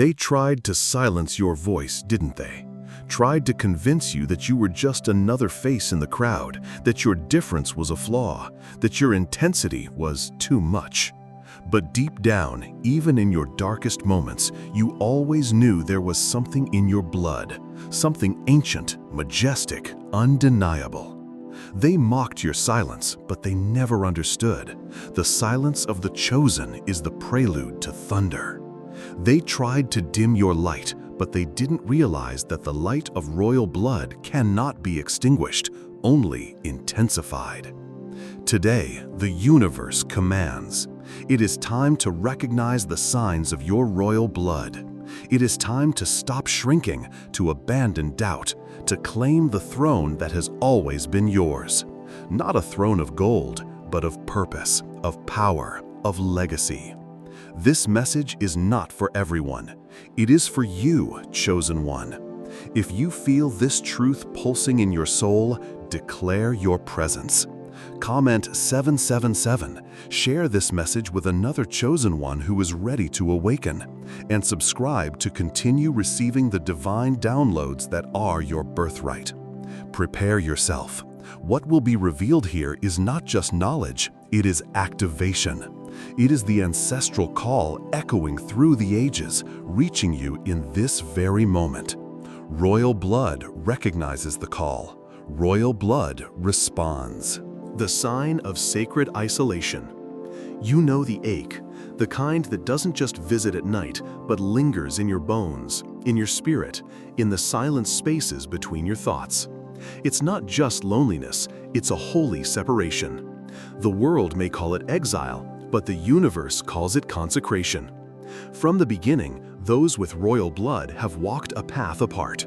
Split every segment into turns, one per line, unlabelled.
They tried to silence your voice, didn't they? Tried to convince you that you were just another face in the crowd, that your difference was a flaw, that your intensity was too much. But deep down, even in your darkest moments, you always knew there was something in your blood, something ancient, majestic, undeniable. They mocked your silence, but they never understood. The silence of the chosen is the prelude to thunder. They tried to dim your light, but they didn't realize that the light of royal blood cannot be extinguished, only intensified. Today, the universe commands. It is time to recognize the signs of your royal blood. It is time to stop shrinking, to abandon doubt, to claim the throne that has always been yours. Not a throne of gold, but of purpose, of power, of legacy. This message is not for everyone. It is for you, chosen one. If you feel this truth pulsing in your soul, declare your presence. Comment 777, share this message with another chosen one who is ready to awaken, and subscribe to continue receiving the divine downloads that are your birthright. Prepare yourself. What will be revealed here is not just knowledge, it is activation. It is the ancestral call echoing through the ages, reaching you in this very moment. Royal blood recognizes the call. Royal blood responds. The sign of sacred isolation. You know the ache, the kind that doesn't just visit at night, but lingers in your bones, in your spirit, in the silent spaces between your thoughts. It's not just loneliness, it's a holy separation. The world may call it exile, but the universe calls it consecration. From the beginning, those with royal blood have walked a path apart.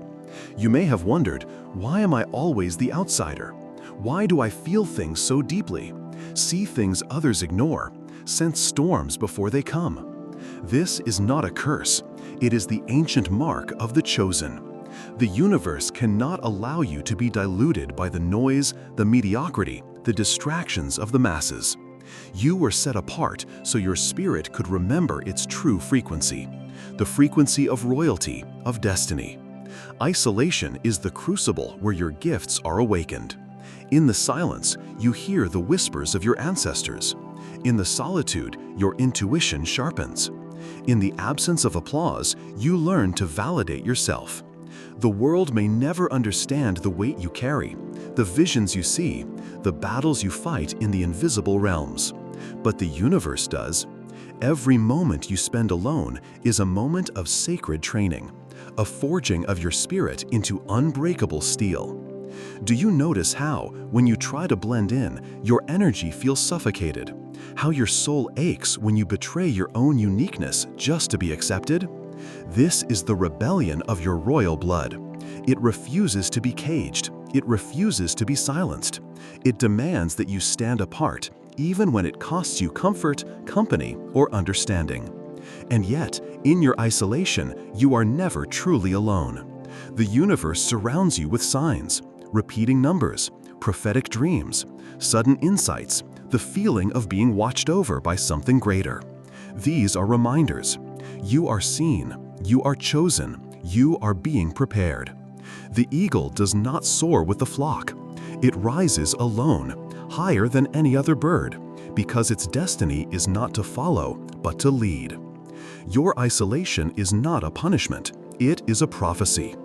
You may have wondered, why am I always the outsider? Why do I feel things so deeply, see things others ignore, sense storms before they come? This is not a curse. It is the ancient mark of the chosen. The universe cannot allow you to be diluted by the noise, the mediocrity, the distractions of the masses. You were set apart so your spirit could remember its true frequency, the frequency of royalty, of destiny. Isolation is the crucible where your gifts are awakened. In the silence, you hear the whispers of your ancestors. In the solitude, your intuition sharpens. In the absence of applause, you learn to validate yourself. The world may never understand the weight you carry, the visions you see, the battles you fight in the invisible realms. But the universe does. Every moment you spend alone is a moment of sacred training, a forging of your spirit into unbreakable steel. Do you notice how, when you try to blend in, your energy feels suffocated? How your soul aches when you betray your own uniqueness just to be accepted? This is the rebellion of your royal blood. It refuses to be caged. It refuses to be silenced. It demands that you stand apart, even when it costs you comfort, company, or understanding. And yet, in your isolation, you are never truly alone. The universe surrounds you with signs, repeating numbers, prophetic dreams, sudden insights, the feeling of being watched over by something greater. These are reminders. You are seen, you are chosen, you are being prepared. The eagle does not soar with the flock. It rises alone, higher than any other bird, because its destiny is not to follow, but to lead. Your isolation is not a punishment, it is a prophecy.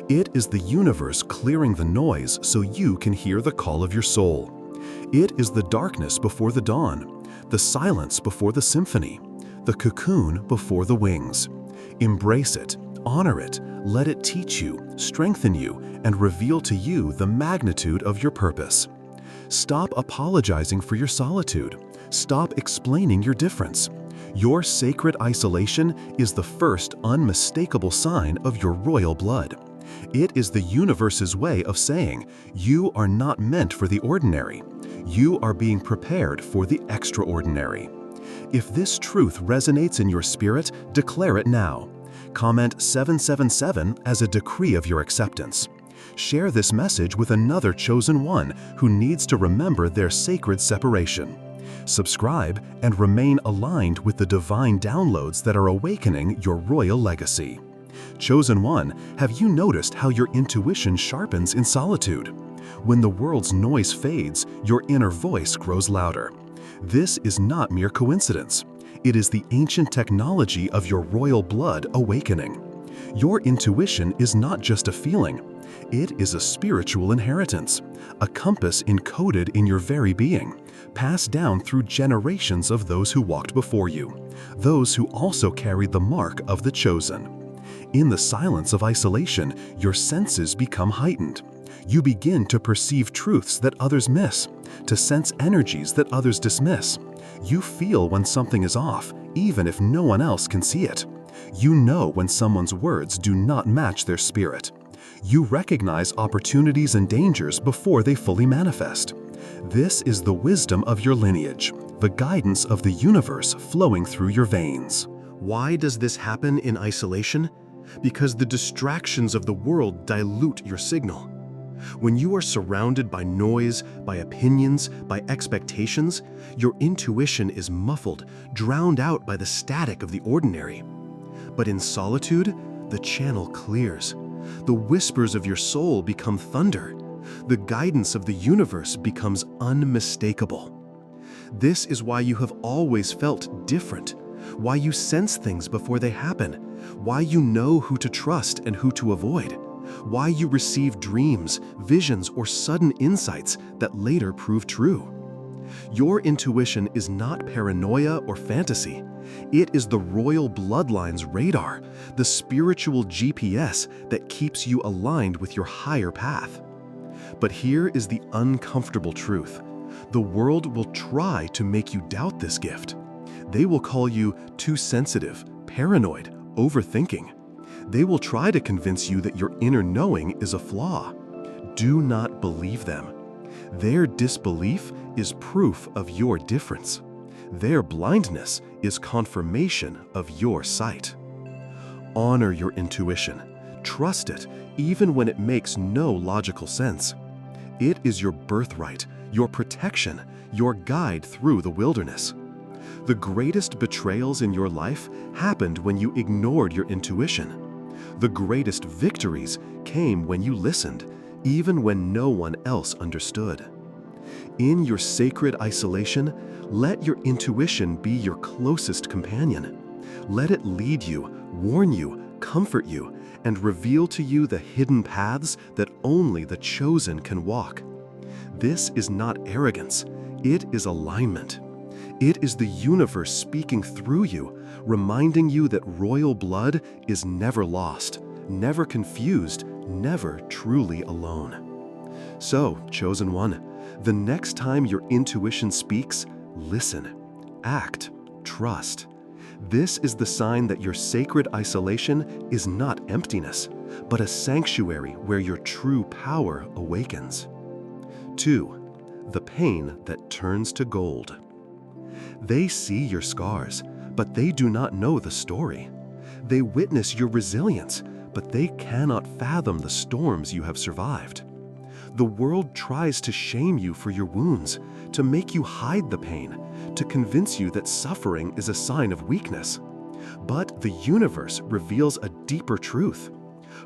It is the universe clearing the noise so you can hear the call of your soul. It is the darkness before the dawn, the silence before the symphony, the cocoon before the wings. Embrace it, honor it, let it teach you, strengthen you, and reveal to you the magnitude of your purpose. Stop apologizing for your solitude. Stop explaining your difference. Your sacred isolation is the first unmistakable sign of your royal blood. It is the universe's way of saying, you are not meant for the ordinary. You are being prepared for the extraordinary. If this truth resonates in your spirit, declare it now. Comment 777 as a decree of your acceptance. Share this message with another chosen one who needs to remember their sacred separation.
Subscribe and remain aligned with the divine downloads that are awakening your royal legacy. Chosen One, have you noticed how your intuition sharpens in solitude? When the world's noise fades, your inner voice grows louder. This is not mere coincidence. It is the ancient technology of your royal blood awakening. Your intuition is not just a feeling. It is a spiritual inheritance, a compass encoded in your very being, passed down through generations of those who walked before you, those who also carried the mark of the chosen. In the silence of isolation, your senses become heightened. You begin to perceive truths that others miss, to sense energies that others dismiss. You feel when something is off, even if no one else can see it. You know when someone's words do not match their spirit. You recognize opportunities and dangers before they fully manifest. This is the wisdom of your lineage, the guidance of the universe flowing through your veins.
Why does this happen in isolation? Because the distractions of the world dilute your signal. When you are surrounded by noise, by opinions, by expectations, your intuition is muffled, drowned out by the static of the ordinary. But in solitude, the channel clears. The whispers of your soul become thunder. The guidance of the universe becomes unmistakable. This is why you have always felt different, why you sense things before they happen, why you know who to trust and who to avoid, why you receive dreams, visions, or sudden insights that later prove true. Your intuition is not paranoia or fantasy. It is the royal bloodline's radar, the spiritual GPS that keeps you aligned with your higher path. But here is the uncomfortable truth. The world will try to make you doubt this gift. They will call you too sensitive, paranoid, overthinking. They will try to convince you that your inner knowing is a flaw. Do not believe them. Their disbelief is proof of your difference. Their blindness is confirmation of your sight. Honor your intuition. Trust it, even when it makes no logical sense. It is your birthright, your protection, your guide through the wilderness. The greatest betrayals in your life happened when you ignored your intuition. The greatest victories came when you listened, even when no one else understood. In your sacred isolation, let your intuition be your closest companion. Let it lead you, warn you, comfort you, and reveal to you the hidden paths that only the chosen can walk. This is not arrogance, it is alignment. It is the universe speaking through you, reminding you that royal blood is never lost, never confused, never truly alone. So, Chosen One, the next time your intuition speaks, listen, act, trust. This is the sign that your sacred isolation is not emptiness, but a sanctuary where your true power awakens. 2. The pain that turns to gold. They see your scars, but they do not know the story. They witness your resilience, but they cannot fathom the storms you have survived. The world tries to shame you for your wounds, to make you hide the pain, to convince you that suffering is a sign of weakness. But the universe reveals a deeper truth.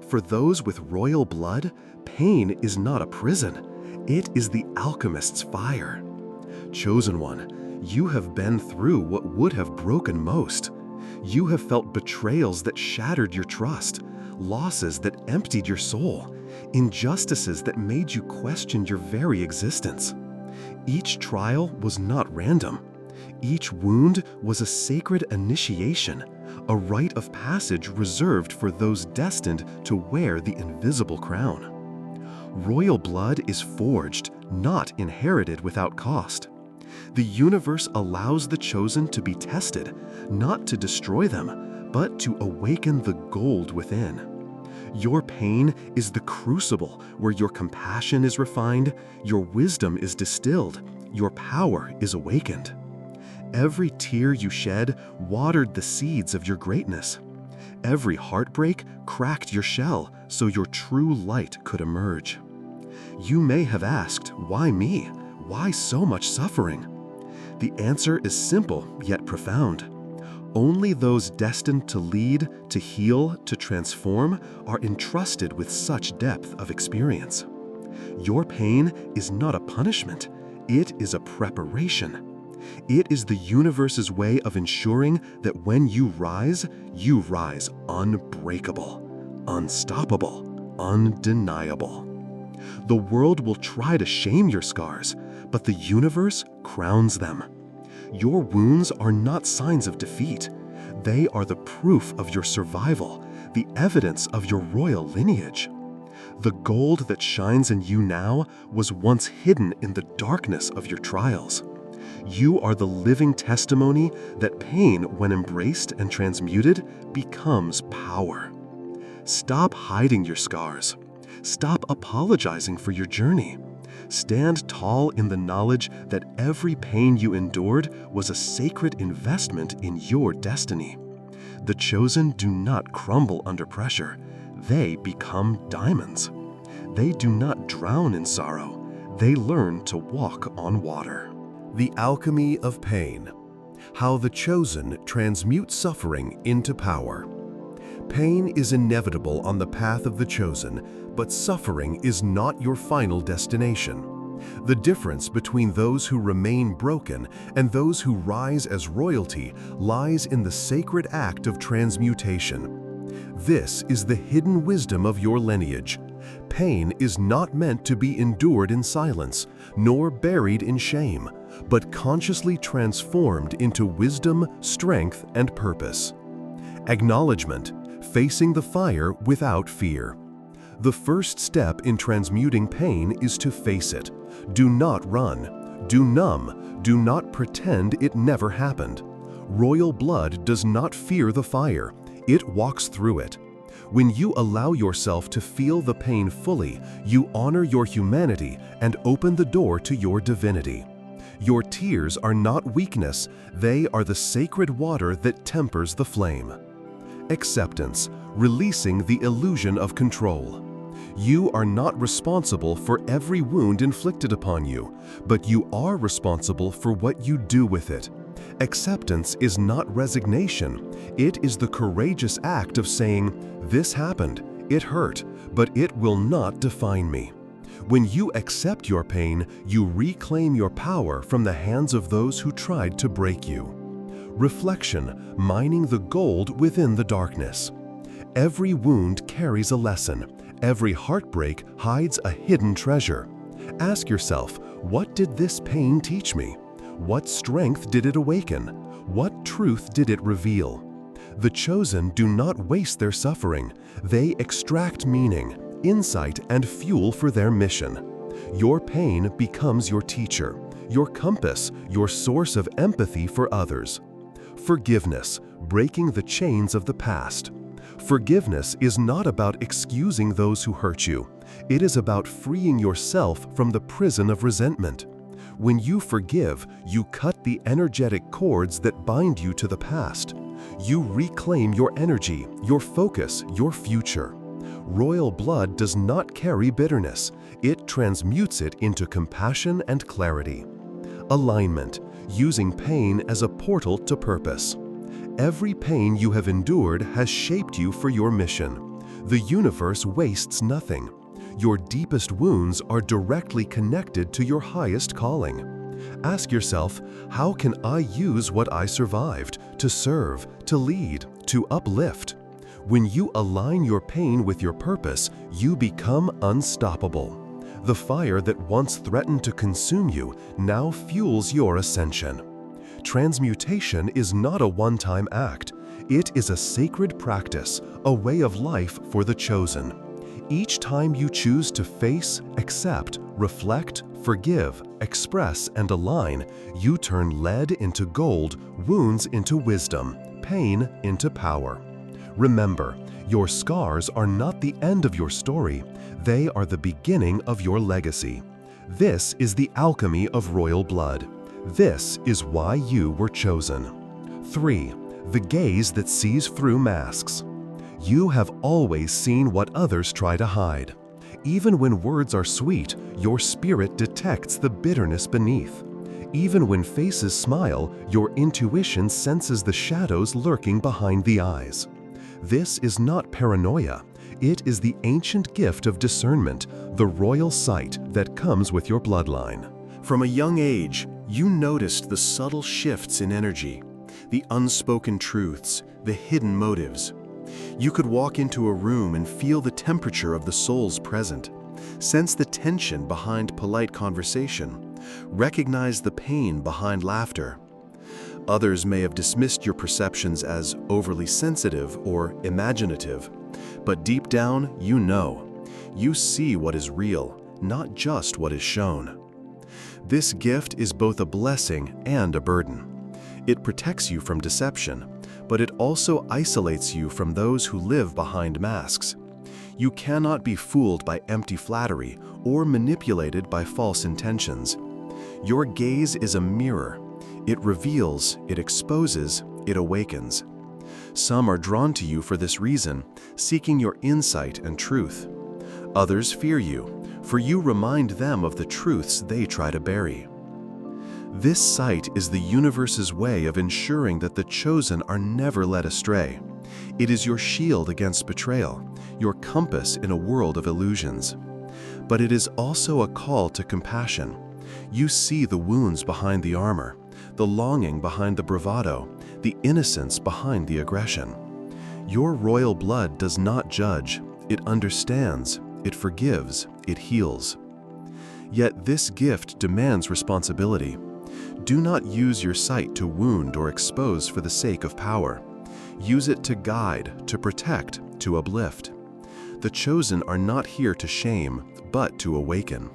For those with royal blood, pain is not a prison. It is the alchemist's fire. Chosen One, you have been through what would have broken most. You have felt betrayals that shattered your trust, losses that emptied your soul, injustices that made you question your very existence. Each trial was not random. Each wound was a sacred initiation, a rite of passage reserved for those destined to wear the invisible crown. Royal blood is forged, not inherited without cost. The universe allows the chosen to be tested, not to destroy them, but to awaken the gold within. Your pain is the crucible where your compassion is refined, your wisdom is distilled, your power is awakened. Every tear you shed watered the seeds of your greatness. Every heartbreak cracked your shell so your true light could emerge. You may have asked, why me? Why so much suffering?
The answer is simple yet profound. Only those destined to lead, to heal, to transform are entrusted with such depth of experience. Your pain is not a punishment, it is a preparation. It is the universe's way of ensuring that when you rise unbreakable, unstoppable, undeniable. The world will try to shame your scars, but the universe crowns them. Your wounds are not signs of defeat. They are the proof of your survival, the evidence of your royal lineage. The gold that shines in you now was once hidden in the darkness of your trials. You are the living testimony that pain, when embraced and transmuted, becomes power. Stop hiding your scars. Stop apologizing for your journey. Stand tall in the knowledge that every pain you endured was a sacred investment in your destiny. The chosen do not crumble under pressure. They become diamonds. They do not drown in sorrow. They learn to walk on water.
The alchemy of pain. How the chosen transmute suffering into power. Pain is inevitable on the path of the chosen, but suffering is not your final destination. The difference between those who remain broken and those who rise as royalty lies in the sacred act of transmutation. This is the hidden wisdom of your lineage. Pain is not meant to be endured in silence, nor buried in shame, but consciously transformed into wisdom, strength, and purpose. Acknowledgement, facing the fire without fear. The first step in transmuting pain is to face it. Do not run. Do numb. Do not pretend it never happened. Royal blood does not fear the fire. It walks through it. When you allow yourself to feel the pain fully, you honor your humanity and open the door to your divinity. Your tears are not weakness, they are the sacred water that tempers the flame. Acceptance, releasing the illusion of control. You are not responsible for every wound inflicted upon you, but you are responsible for what you do with it. Acceptance is not resignation. It is the courageous act of saying, "This happened, it hurt, but it will not define me." When you accept your pain, you reclaim your power from the hands of those who tried to break you. Reflection, mining the gold within the darkness. Every wound carries a lesson. Every heartbreak hides a hidden treasure. Ask yourself, what did this pain teach me? What strength did it awaken? What truth did it reveal? The chosen do not waste their suffering. They extract meaning, insight, and fuel for their mission. Your pain becomes your teacher, your compass, your source of empathy for others. Forgiveness, breaking the chains of the past. Forgiveness is not about excusing those who hurt you. It is about freeing yourself from the prison of resentment. When you forgive, you cut the energetic cords that bind you to the past. You reclaim your energy, your focus, your future. Royal blood does not carry bitterness. It transmutes it into compassion and clarity. Alignment, using pain as a portal to purpose. Every pain you have endured has shaped you for your mission. The universe wastes nothing. Your deepest wounds are directly connected to your highest calling. Ask yourself, how can I use what I survived to serve, to lead, to uplift? When you align your pain with your purpose, you become unstoppable. The fire that once threatened to consume you now fuels your ascension. Transmutation is not a one-time act. It is a sacred practice, a way of life for the chosen. Each time you choose to face, accept, reflect, forgive, express, and align, you turn lead into gold, wounds into wisdom, pain into power. Remember, your scars are not the end of your story. They are the beginning of your legacy. This is the alchemy of royal blood. This is why you were chosen. 3. The gaze that sees through masks. You have always seen what others try to hide. Even when words are sweet, your spirit detects the bitterness beneath.
Even when faces smile, your intuition senses the shadows lurking behind the eyes. This is not paranoia. It is the ancient gift of discernment, the royal sight that comes with your bloodline.
From a young age, you noticed the subtle shifts in energy, the unspoken truths, the hidden motives. You could walk into a room and feel the temperature of the souls present, sense the tension behind polite conversation, recognize the pain behind laughter. Others may have dismissed your perceptions as overly sensitive or imaginative, but deep down, you know. You see what is real, not just what is shown. This gift is both a blessing and a burden. It protects you from deception, but it also isolates you from those who live behind masks. You cannot be fooled by empty flattery or manipulated by false intentions. Your gaze is a mirror. It reveals, it exposes, it awakens. Some are drawn to you for this reason, seeking your insight and truth. Others fear you, for you remind them of the truths they try to bury. This sight is the universe's way of ensuring that the chosen are never led astray. It is your shield against betrayal, your compass in a world of illusions. But it is also a call to compassion. You see the wounds behind the armor, the longing behind the bravado, the innocence behind the aggression. Your royal blood does not judge, it understands, it forgives, it heals. Yet this gift demands responsibility. Do not use your sight to wound or expose for the sake of power. Use it to guide, to protect, to uplift. The chosen are not here to shame, but to awaken.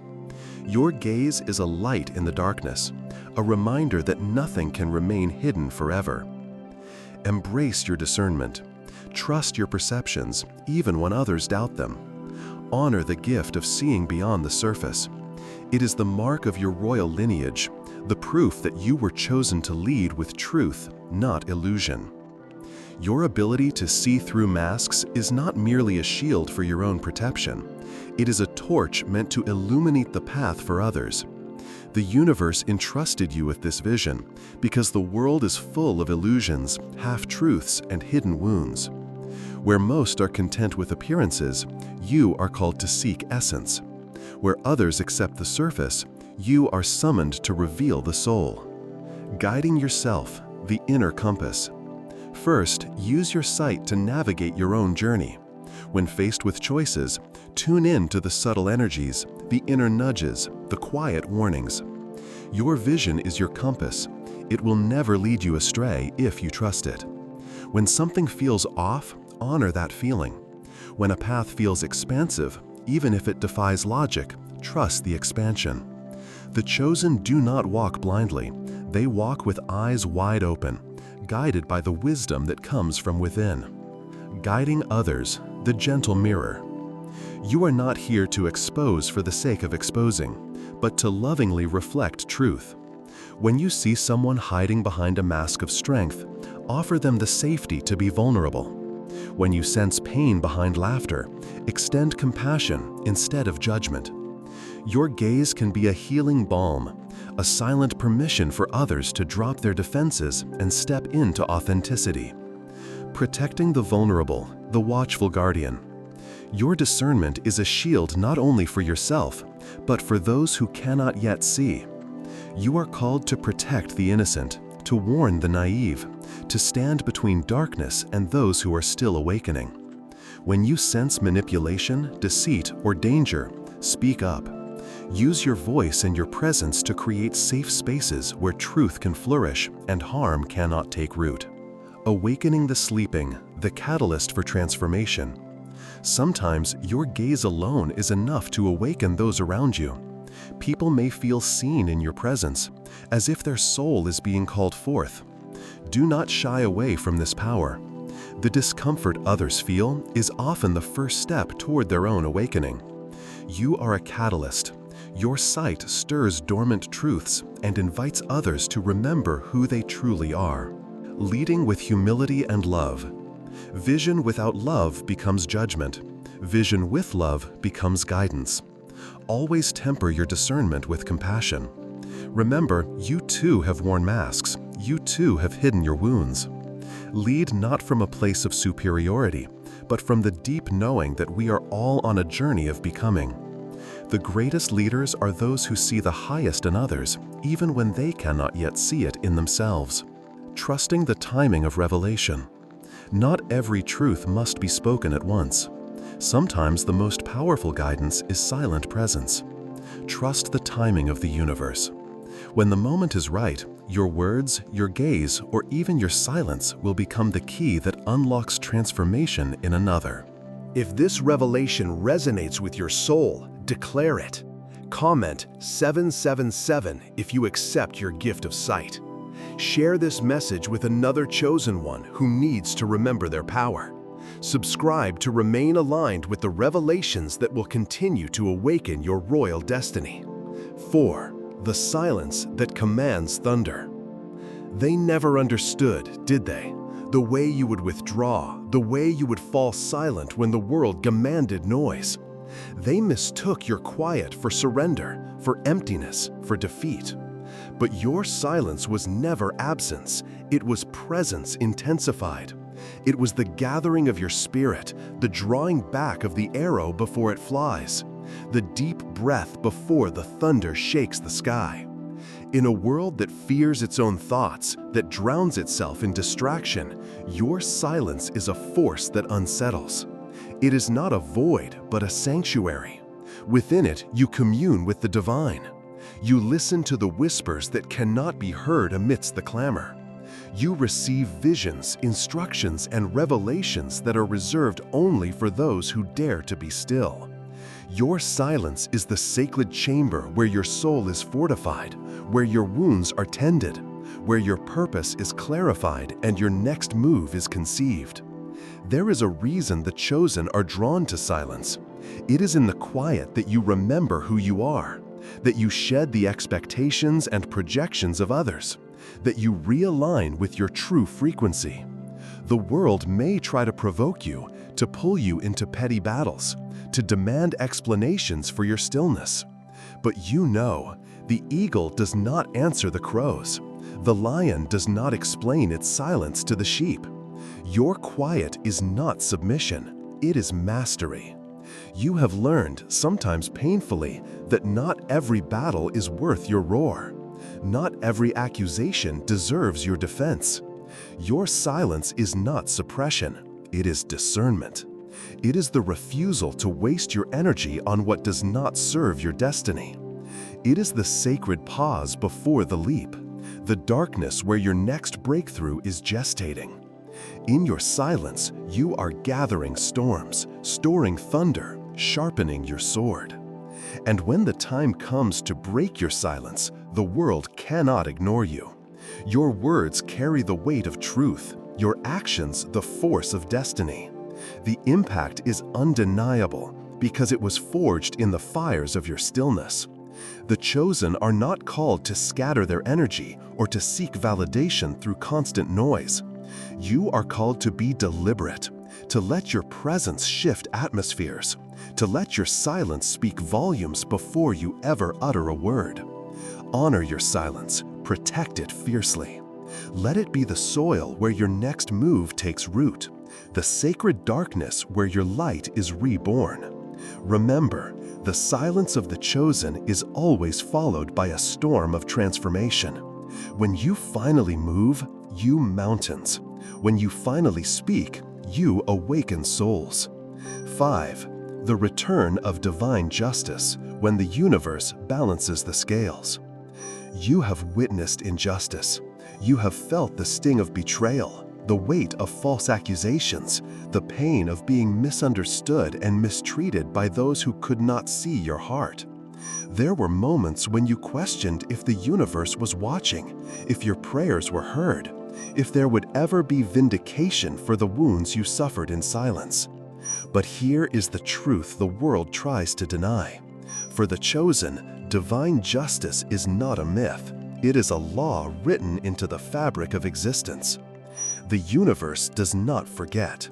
Your gaze is a light in the darkness, a reminder that nothing can remain hidden forever. Embrace your discernment. Trust your perceptions, even when others doubt them. Honor the gift of seeing beyond the surface. It is the mark of your royal lineage, the proof that you were chosen to lead with truth, not illusion. Your ability to see through masks is not merely a shield for your own protection. It is a torch meant to illuminate the path for others. The universe entrusted you with this vision because the world is full of illusions, half-truths, and hidden wounds. Where most are content with appearances, you are called to seek essence. Where others accept the surface, you are summoned to reveal the soul. Guiding yourself, the inner compass. First, use your sight to navigate your own journey. When faced with choices, tune in to the subtle energies, the inner nudges, the quiet warnings. Your vision is your compass. It will never lead you astray if you trust it. When something feels off, honor that feeling. When a path feels expansive, even if it defies logic, trust the expansion. The chosen do not walk blindly. They walk with eyes wide open, guided by the wisdom that comes from within. Guiding others, the gentle mirror. You are not here to expose for the sake of exposing, but to lovingly reflect truth. When you see someone hiding behind a mask of strength, offer them the safety to be vulnerable. When you sense pain behind laughter, extend compassion instead of judgment. Your gaze can be a healing balm, a silent permission for others to drop their defenses and step into authenticity. Protecting the vulnerable, the watchful guardian. Your discernment is a shield not only for yourself, but for those who cannot yet see. You are called to protect the innocent, to warn the naive, to stand between darkness and those who are still awakening. When you sense manipulation, deceit, or danger, speak up. Use your voice and your presence to create safe spaces where truth can flourish and harm cannot take root. Awakening the sleeping, the catalyst for transformation. Sometimes your gaze alone is enough to awaken those around you. People may feel seen in your presence, as if their soul is being called forth. Do not shy away from this power. The discomfort others feel is often the first step toward their own awakening. You are a catalyst. Your sight stirs dormant truths and invites others to remember who they truly are. Leading with humility and love. Vision without love becomes judgment. Vision with love becomes guidance. Always temper your discernment with compassion.
Remember, you too have worn masks. You too have hidden your wounds. Lead not from a place of superiority, but from the deep knowing that we are all on a journey of becoming. The greatest leaders are those who see the highest in others, even when they cannot yet see it in themselves. Trusting the timing of revelation. Not every truth must be spoken at once. Sometimes the most powerful guidance is silent presence. Trust the timing of the universe. When the moment is right, your words, your gaze, or even your silence will become the key that unlocks transformation in another.
If this revelation resonates with your soul, declare it. Comment 777 if you accept your gift of sight. Share this message with another chosen one who needs to remember their power. Subscribe to remain aligned with the revelations that will continue to awaken your royal destiny. 4. The silence that commands thunder. They never understood, did they? The way you would withdraw, the way you would fall silent when the world demanded noise. They mistook your quiet for surrender, for emptiness, for defeat. But your silence was never absence, it was presence intensified. It was the gathering of your spirit, the drawing back of the arrow before it flies, the deep breath before the thunder shakes the sky. In a world that fears its own thoughts, that drowns itself in distraction, your silence is a force that unsettles. It is not a void, but a sanctuary. Within it, you commune with the divine. You listen to the whispers that cannot be heard amidst the clamor. You receive visions, instructions, and revelations that are reserved only for those who dare to be still. Your silence is the sacred chamber where your soul is fortified, where your wounds are tended, where your purpose is clarified and your next move is conceived. There is a reason the chosen are drawn to silence. It is in the quiet that you remember who you are, that you shed the expectations and projections of others, that you realign with your true frequency. The world may try to provoke you, to pull you into petty battles, to demand explanations for your stillness. But you know, the eagle does not answer the crows. The lion does not explain its silence to the sheep. Your quiet is not submission, it is mastery. You have learned, sometimes painfully, that not every battle is worth your roar. Not every accusation deserves your defense. Your silence is not suppression, it is discernment. It is the refusal to waste your energy on what does not serve your destiny. It is the sacred pause before the leap, the darkness where your next breakthrough is gestating. In your silence, you are gathering storms, storing thunder, sharpening your sword. And when the time comes to break your silence, the world cannot ignore you. Your words carry the weight of truth, your actions the force of destiny. The impact is undeniable because it was forged in the fires of your stillness. The chosen are not called to scatter their energy or to seek validation through constant noise. You are called to be deliberate, to let your presence shift atmospheres, to let your silence speak volumes before you ever utter a word. Honor your silence, protect it fiercely. Let it be the soil where your next move takes root, the sacred darkness where your light is reborn. Remember, the silence of the chosen is always followed by a storm of transformation. When you finally move, you mountains. When you finally speak, you awaken souls. 5. The return of divine justice when the universe balances the scales. You have witnessed injustice. You have felt the sting of betrayal, the weight of false accusations, the pain of being misunderstood and mistreated by those who could not see your heart. There were moments when you questioned if the universe was watching, if your prayers were heard, if there would ever be vindication for the wounds you suffered in silence. But here is the truth the world tries to deny. For the chosen, divine justice is not a myth. It is a law written into the fabric of existence. The universe does not forget.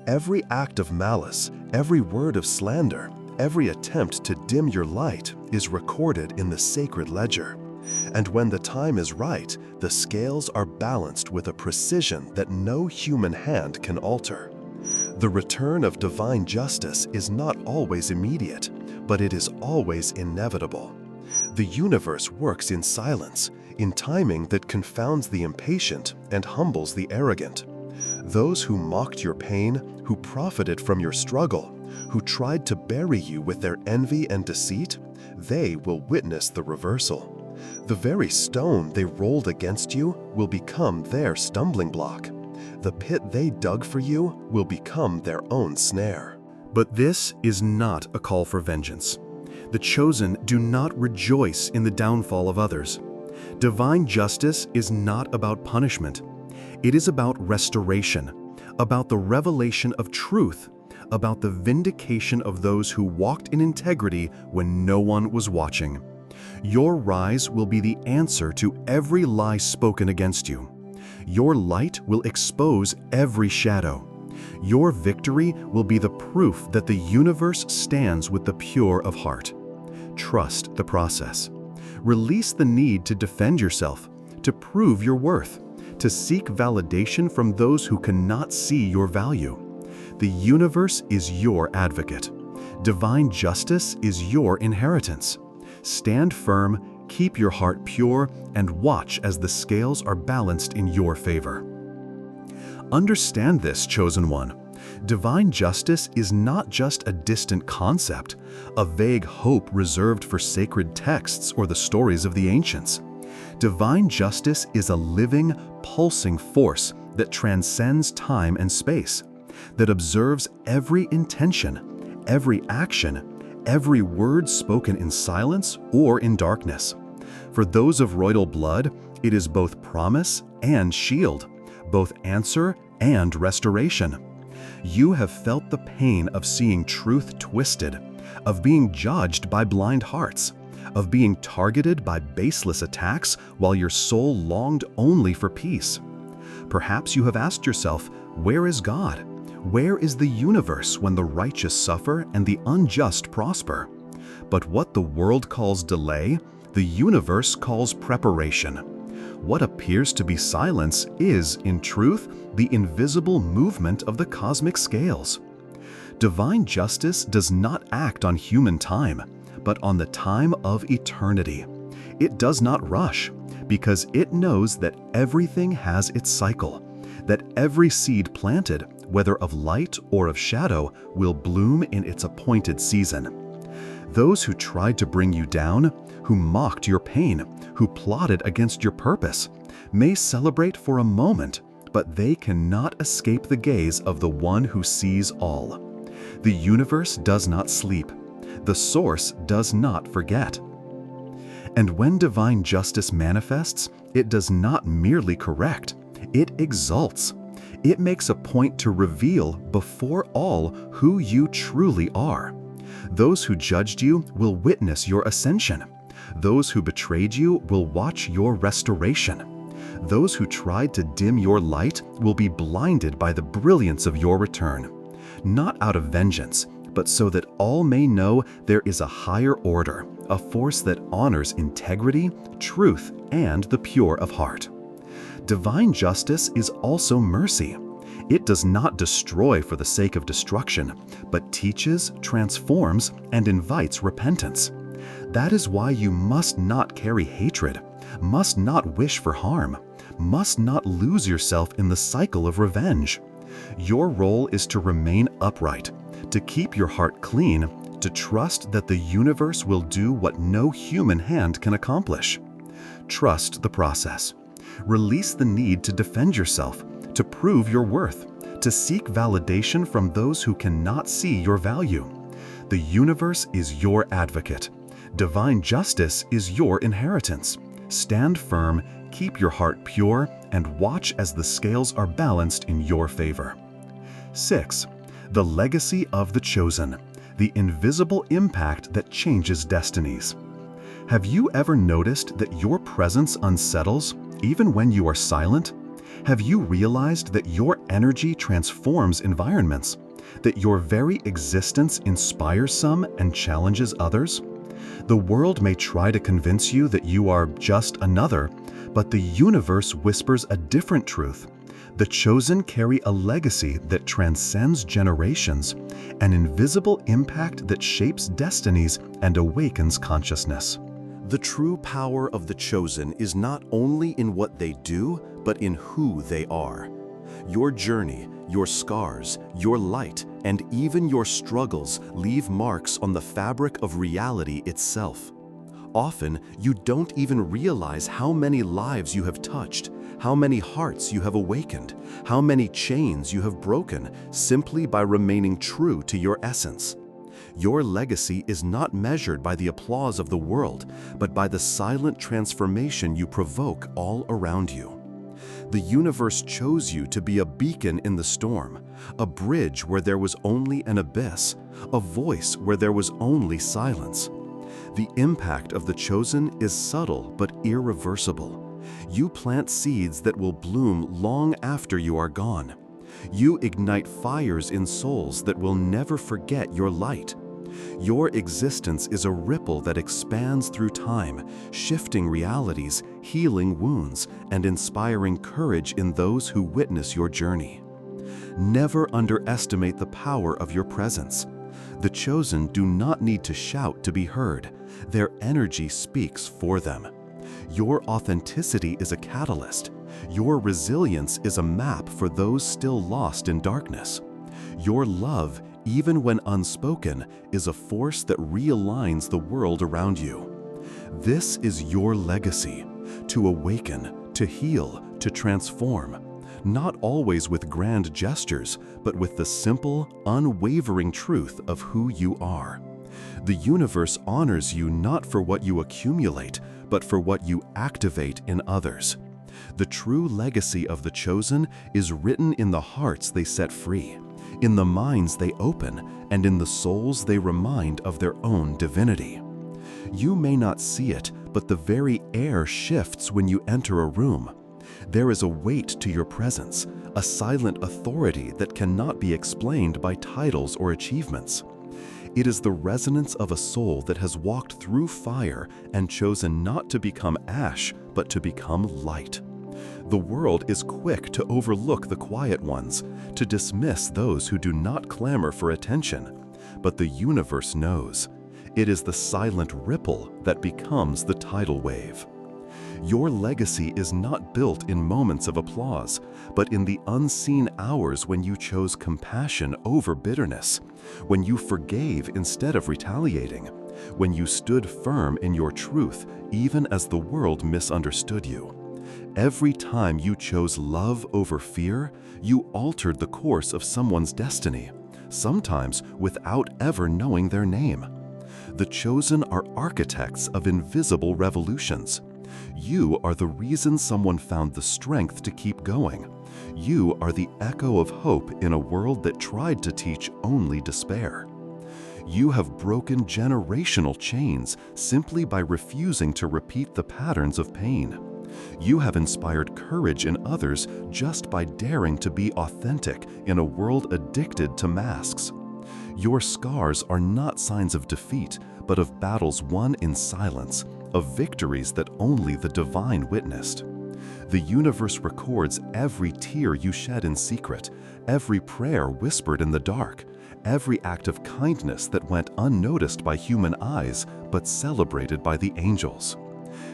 Every act of malice, every word of slander, every attempt to dim your light is recorded in the sacred ledger.
And when the time is right, the scales are balanced with a precision that no human hand can alter. The return of divine justice is not always immediate, but it is always inevitable. The universe works in silence, in timing that confounds the impatient and humbles the arrogant. Those who mocked your pain, who profited from your struggle, who tried to bury you with their envy and deceit, they will witness the reversal. The very stone they rolled against you will become their stumbling block. The pit they dug for you will become their own snare.
But this is not a call for vengeance. The chosen do not rejoice in the downfall of others. Divine justice is not about punishment. It is about restoration, about the revelation of truth, about the vindication of those who walked in integrity when no one was watching. Your rise will be the answer to every lie spoken against you. Your light will expose every shadow. Your victory will be the proof that the universe stands with the pure of heart. Trust the process. Release the need to defend yourself, to prove your worth, to seek validation from those who cannot see your value. The universe is your advocate. Divine justice is your inheritance. Stand firm, keep your heart pure, and watch as the scales are balanced in your favor. Understand this, chosen one. Divine justice is not just a distant concept, a vague hope reserved for sacred texts or the stories of the ancients. Divine justice is a living, pulsing force that transcends time and space, that observes every intention, every action, every word spoken in silence or in darkness. For those of royal blood, it is both promise and shield, both answer and restoration. You have felt the pain of seeing truth twisted, of being judged by blind hearts, of being targeted by baseless attacks while your soul longed only for peace. Perhaps you have asked yourself, where is God? Where is the universe when the righteous suffer and the unjust prosper? But what the world calls delay, the universe calls preparation. What appears to be silence is, in truth, the invisible movement of the cosmic scales. Divine justice does not act on human time, but on the time of eternity. It does not rush, because it knows that everything has its cycle, that every seed planted, whether of light or of shadow, will bloom in its appointed season. Those who tried to bring you down, who mocked your pain, who plotted against your purpose, may celebrate for a moment, but they cannot escape the gaze of the one who sees all. The universe does not sleep. The source does not forget. And when divine justice manifests, it does not merely correct, it exalts. It makes a point to reveal before all who you truly are. Those who judged you will witness your ascension. Those who betrayed you will watch your restoration. Those who tried to dim your light will be blinded by the brilliance of your return. Not out of vengeance, but so that all may know there is a higher order, a force that honors integrity, truth, and the pure of heart. Divine justice is also mercy. It does not destroy for the sake of destruction, but teaches, transforms, and invites repentance. That is why you must not carry hatred, must not wish for harm, must not lose yourself in the cycle of revenge. Your role is to remain upright, to keep your heart clean, to trust that the universe will do what no human hand can accomplish. Trust the process. Release the need to defend yourself, to prove your worth, to seek validation from those who cannot see your value. The universe is your advocate. Divine justice is your inheritance. Stand firm, keep your heart pure, and watch as the scales are balanced in your favor. 6. The legacy of the chosen, the invisible impact that changes destinies. Have you ever noticed that your presence unsettles, even when you are silent? Have you realized that your energy transforms environments, that your very existence inspires some and challenges others?
The world may try to convince you that you are just another, but the universe whispers a different truth. The chosen carry a legacy that transcends generations, an invisible impact that shapes destinies and awakens consciousness.
The true power of the chosen is not only in what they do, but in who they are. Your journey, your scars, your light, and even your struggles leave marks on the fabric of reality itself. Often, you don't even realize how many lives you have touched, how many hearts you have awakened, how many chains you have broken simply by remaining true to your essence. Your legacy is not measured by the applause of the world, but by the silent transformation you provoke all around you. The universe chose you to be a beacon in the storm, a bridge where there was only an abyss, a voice where there was only silence. The impact of the chosen is subtle but irreversible. You plant seeds that will bloom long after you are gone. You ignite fires in souls that will never forget your light. Your existence is a ripple that expands through time, shifting realities, healing wounds, and inspiring courage in those who witness your journey. Never underestimate the power of your presence. The chosen do not need to shout to be heard. Their energy speaks for them. Your authenticity is a catalyst. Your resilience is a map for those still lost in darkness. Your love, even when unspoken, is a force that realigns the world around you. This is your legacy: to awaken, to heal, to transform. Not always with grand gestures, but with the simple, unwavering truth of who you are. The universe honors you not for what you accumulate, but for what you activate in others. The true legacy of the chosen is written in the hearts they set free, in the minds they open, and in the souls they remind of their own divinity. You may not see it, but the very air shifts when you enter a room. There is a weight to your presence, a silent authority that cannot be explained by titles or achievements. It is the resonance of a soul that has walked through fire and chosen not to become ash, but to become light. The world is quick to overlook the quiet ones, to dismiss those who do not clamor for attention. But the universe knows. It is the silent ripple that becomes the tidal wave. Your legacy is not built in moments of applause, but in the unseen hours when you chose compassion over bitterness, when you forgave instead of retaliating, when you stood firm in your truth even as the world misunderstood you. Every time you chose love over fear, you altered the course of someone's destiny, sometimes without ever knowing their name. The chosen are architects of invisible revolutions. You are the reason someone found the strength to keep going. You are the echo of hope in a world that tried to teach only despair. You have broken generational chains simply by refusing to repeat the patterns of pain. You have inspired courage in others just by daring to be authentic in a world addicted to masks. Your scars are not signs of defeat, but of battles won in silence, of victories that only the divine witnessed. The universe records every tear you shed in secret, every prayer whispered in the dark, every act of kindness that went unnoticed by human eyes but celebrated by the angels.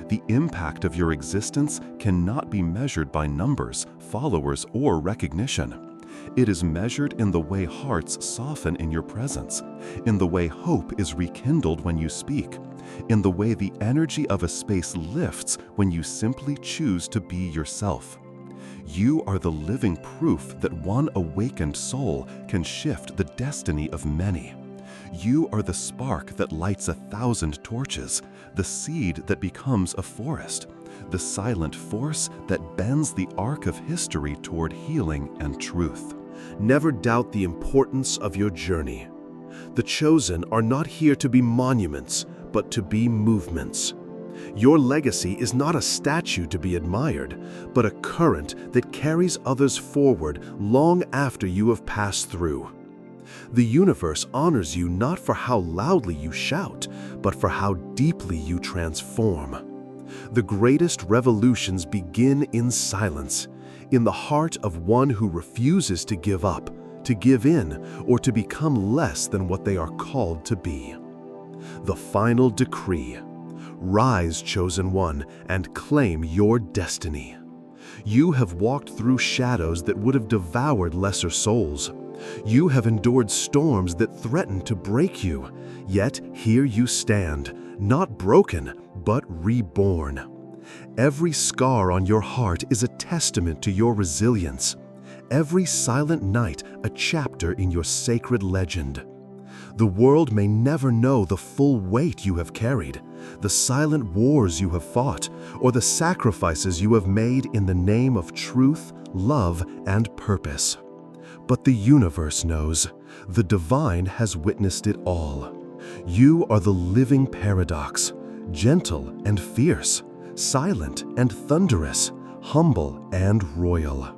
The impact of your existence cannot be measured by numbers, followers, or recognition. It is measured in the way hearts soften in your presence, in the way hope is rekindled when you speak, in the way the energy of a space lifts when you simply choose to be yourself. You are the living proof that one awakened soul can shift the destiny of many. You are the spark that lights 1,000 torches, the seed that becomes a forest, the silent force that bends the arc of history toward healing and truth.
Never doubt the importance of your journey. The chosen are not here to be monuments, but to be movements. Your legacy is not a statue to be admired, but a current that carries others forward long after you have passed through. The universe honors you not for how loudly you shout, but for how deeply you transform. The greatest revolutions begin in silence, in the heart of one who refuses to give up, to give in, or to become less than what they are called to be. The final decree: rise, chosen one, and claim your destiny. You have walked through shadows that would have devoured lesser souls. You have endured storms that threatened to break you, yet here you stand, not broken, but reborn. Every scar on your heart is a testament to your resilience. Every silent night a chapter in your sacred legend. The world may never know the full weight you have carried, the silent wars you have fought, or the sacrifices you have made in the name of truth, love, and purpose. But the universe knows. The divine has witnessed it all. You are the living paradox, gentle and fierce, silent and thunderous, humble and royal.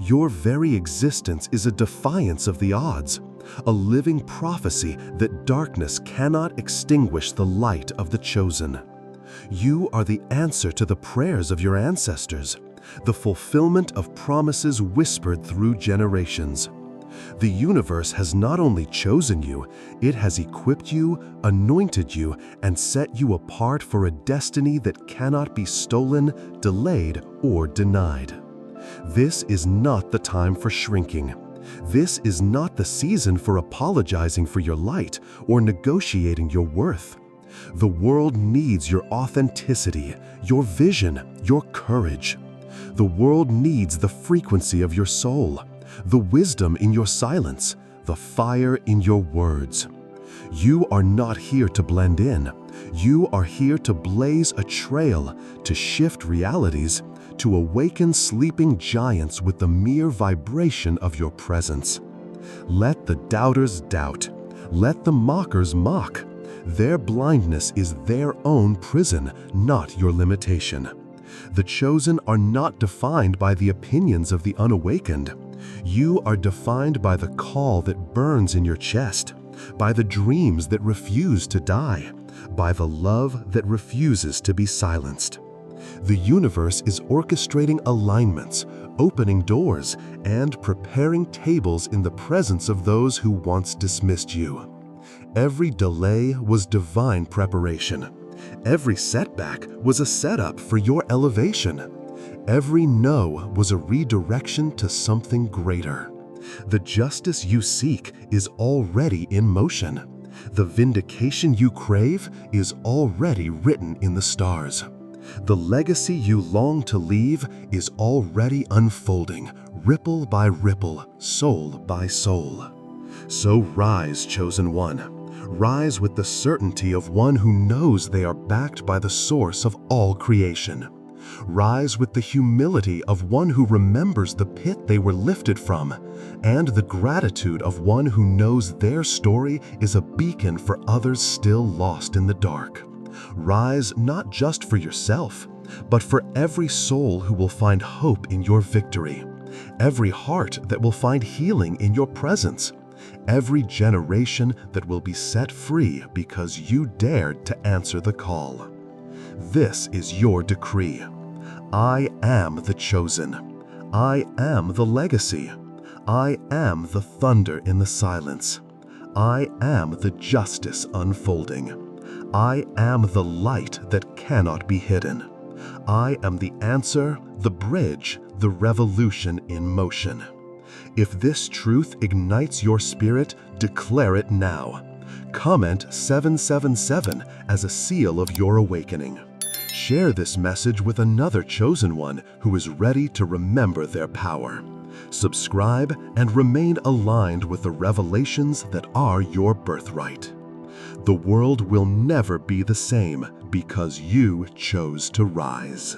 Your very existence is a defiance of the odds, a living prophecy that darkness cannot extinguish the light of the chosen. You are the answer to the prayers of your ancestors, the fulfillment of promises whispered through generations. The universe has not only chosen you, it has equipped you, anointed you, and set you apart for a destiny that cannot be stolen, delayed, or denied. This is not the time for shrinking. This is not the season for apologizing for your light or negotiating your worth. The world needs your authenticity, your vision, your courage. The world needs the frequency of your soul, the wisdom in your silence, the fire in your words. You are not here to blend in. You are here to blaze a trail, to shift realities, to awaken sleeping giants with the mere vibration of your presence. Let the doubters doubt. Let the mockers mock. Their blindness is their own prison, not your limitation. The chosen are not defined by the opinions of the unawakened. You are defined by the call that burns in your chest, by the dreams that refuse to die, by the love that refuses to be silenced. The universe is orchestrating alignments, opening doors, and preparing tables in the presence of those who once dismissed you. Every delay was divine preparation. Every setback was a setup for your elevation. Every no was a redirection to something greater. The justice you seek is already in motion. The vindication you crave is already written in the stars. The legacy you long to leave is already unfolding, ripple by ripple, soul by soul. So rise, chosen one. Rise with the certainty of one who knows they are backed by the source of all creation. Rise with the humility of one who remembers the pit they were lifted from, and the gratitude of one who knows their story is a beacon for others still lost in the dark. Rise not just for yourself, but for every soul who will find hope in your victory, every heart that will find healing in your presence, every generation that will be set free because you dared to answer the call. This is your decree. I am the chosen. I am the legacy. I am the thunder in the silence. I am the justice unfolding. I am the light that cannot be hidden. I am the answer, the bridge, the revolution in motion. If this truth ignites your spirit, declare it now. Comment 777 as a seal of your awakening. Share this message with another chosen one who is ready to remember their power. Subscribe and remain aligned with the revelations that are your birthright. The world will never be the same because you chose to rise.